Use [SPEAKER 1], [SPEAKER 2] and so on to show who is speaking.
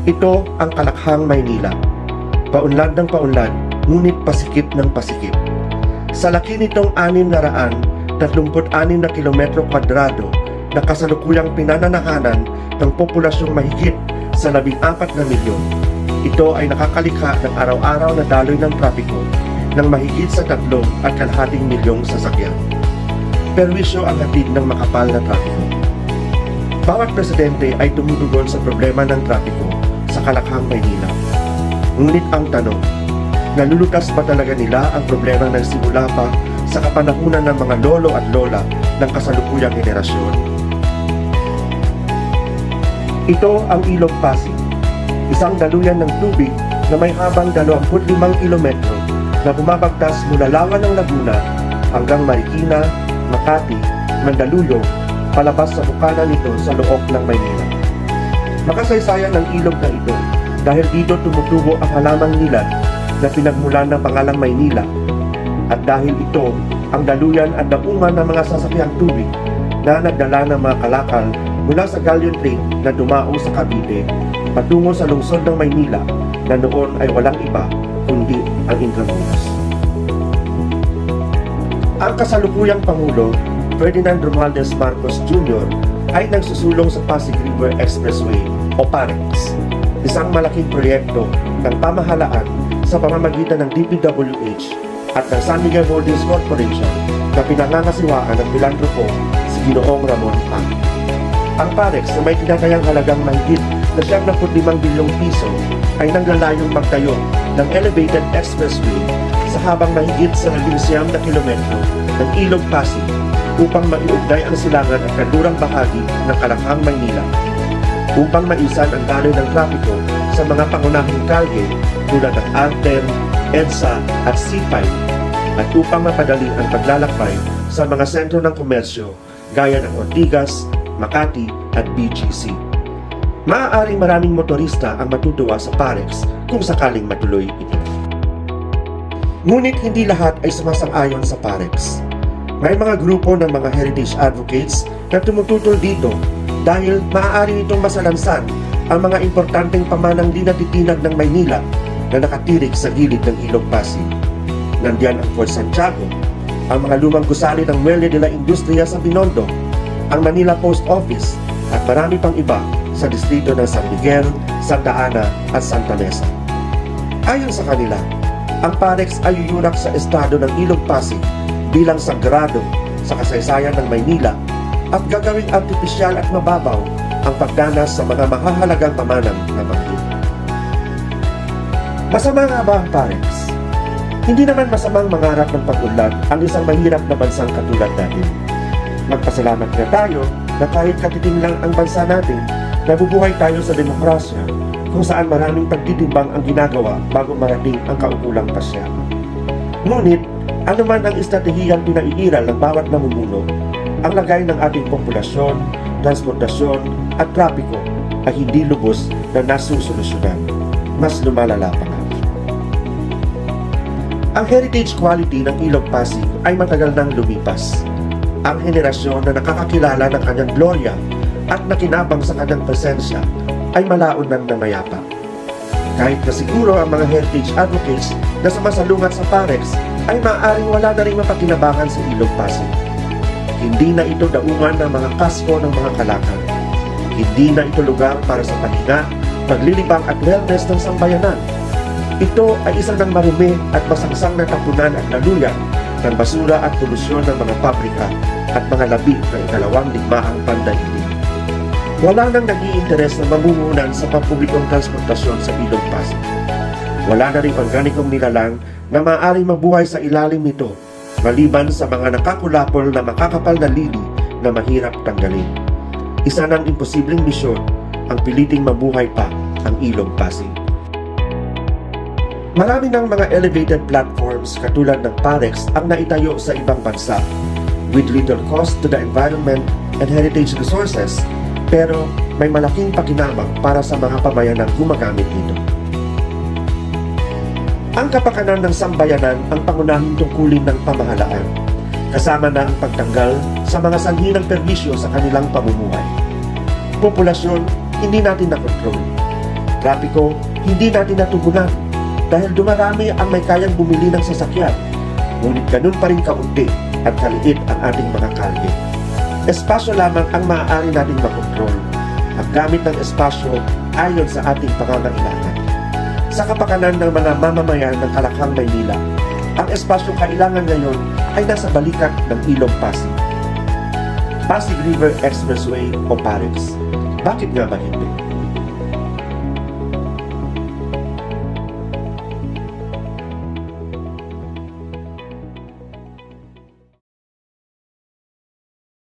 [SPEAKER 1] Ito ang Kalakhang, Maynila. Paunlad ng paunlad, ngunit pasikip ng pasikip. Sa laki nitong 636 na kilometro kwadrado na kasalukuyang pinananahanan ng populasyong mahigit sa 14 na milyon, ito ay nakakalikha ng araw-araw na daloy ng trapiko ng mahigit sa 3.5 milyong sasakyan. Perwisyo ang hatid ng makapal na trapiko. Bawat presidente ay tumutugon sa problema ng trapiko sa Kalakhang, Maynila. Ngunit ang tanong, nalulutas ba talaga nila ang problema ng simula pa sa kapanahunan ng mga lolo at lola ng kasalukuyang henerasyon? Ito ang Ilog Pasig, isang daluyan ng tubig na may habang 25 kilometro na bumabagtas mula Lawan ng Laguna hanggang Marikina, Makati, Mandaluyong, palabas sa bukana nito sa loob ng Maynila. Makasaysayan ang ilog na ito dahil dito tumutubo ang halamang nilad na pinagmulan ng pangalang Maynila, at dahil ito ang daluyan at daungan ng mga sasakyang tubig na nagdala ng mga kalakal mula sa galleon train na dumao sa Cavite patungo sa lungsod ng Maynila na noon ay walang iba kundi ang Intramuros. Ang kasalukuyang Pangulo, Ferdinand Romualdez Marcos Jr. ay nagsusulong sa Pasig River Expressway o PAREX, isang malaking proyekto ng pamahalaan sa pamamagitan ng DPWH at ng San Miguel Holdings Corporation na pinangangasiwaan ng pilantropo si Ginoong Ramon Ang. Ang PAREX na may tinatayang halagang mahigit na 75 bilyong piso ay nanglalayong magtayo ng elevated expressway sa habang mahigit sa 19 na kilometro ng Ilog Pasig upang maiugnay ang silangan at kandurang bahagi ng Kalakhang, Maynila, upang maisan ang daloy ng trapiko sa mga pangunahing kalye tulad ng R10, EDSA at C5, at upang mapadali ang paglalakbay sa mga sentro ng komersyo gaya ng Ortigas, Makati at BGC. Maaaring maraming motorista ang matutuwa sa PAREX kung sakaling matuloy ito. Ngunit hindi lahat ay sumasang-ayon sa PAREX. May mga grupo ng mga heritage advocates na tumututol dito dahil maaari itong masalansan ang mga importanteng pamanang di natitinag ng Maynila na nakatirik sa gilid ng Ilog Pasig. Nandiyan ang Fort Santiago, ang mga lumang gusali ng Muelle de la Industria sa Binondo, ang Manila Post Office at marami pang iba sa distrito ng San Miguel, Santa Ana at Santa Mesa. Ayon sa kanila, ang PAREX ay yuyurak sa estado ng Ilog Pasig bilang sagrado sa kasaysayan ng Maynila at gagawing artipisyal at mababaw ang pagdanas sa mga mahahalagang pamanang na bangkit. Masama nga ba ang PAREX? Hindi naman masamang mangarap ng pag-unlad ang isang mahirap na bansang katulad natin. Magpasalamat na tayo na kahit katiting lang ang bansa natin, nabubuhay tayo sa demokrasya kung saan maraming pagtitimbang ang ginagawa bago marating ang kaukulang pasya. Ngunit, anuman ang estratehiyang pinaiiral ng bawat namumuno, ang lagay ng ating populasyon, transportasyon at trapiko ay hindi lubos na nasusolusyonan. Mas lumalala pa nga. Ang heritage quality ng Ilog Pasig ay matagal nang lumipas. Ang henerasyon na nakakakilala ng kanyang glorya at nakinabang sa kanyang presensya ay malaon ng namayapa. Kahit na siguro ang mga heritage advocates na sumasalungat sa PAREX ay maaaring wala na rin mapakinabangan sa Ilog Pasig. Hindi na ito daungan ng mga kasko ng mga kalakal. Hindi na ito lugar para sa pahinga, paglilibang at wellness ng sambayanan. Ito ay isa ng marumi at masangsang na tapunan at laluyan ng basura at polusyon ng mga pabrika at mga labi ng ikalawang digmaang pandaigdig. Wala nang nag-iinteres na mamumunan sa pampublikong transportasyon sa Ilog Pasig. Wala na rin organikong nilalang na maaaring mabuhay sa ilalim nito, maliban sa mga nakakulapol na makakapal na lili na mahirap tanggalin. Isa ng imposibleng misyon ang piliting mabuhay pa ang Ilog Pasig. Marami ng mga elevated platforms katulad ng PAREX ang naitayo sa ibang bansa with little cost to the environment and heritage resources, pero may malaking pakinabang para sa mga pamayanang gumagamit nito. Ang kapakanan ng sambayanan ang pangunahing tungkulin ng pamahalaan, kasama na ang pagtanggal sa mga sanhi ng perbisyo sa kanilang pamumuhay. Populasyon, hindi natin nakontrol. Trapiko, hindi natin natugunan dahil dumarami ang may kayang bumili ng sasakyan. Ngunit ganun pa rin kaunti at kaliit ang ating mga kalye. Espasyo lamang ang maaari nating makontrol. Maggamit ng espasyo ayon sa ating pangangailangan. Sa kapakanan ng mga mamamayan ng Kalakhang, Maynila, ang espasyong kailangan ngayon ay nasa balikat ng Ilog Pasig. Pasig River Expressway o PAREX. Bakit nga ba hindi?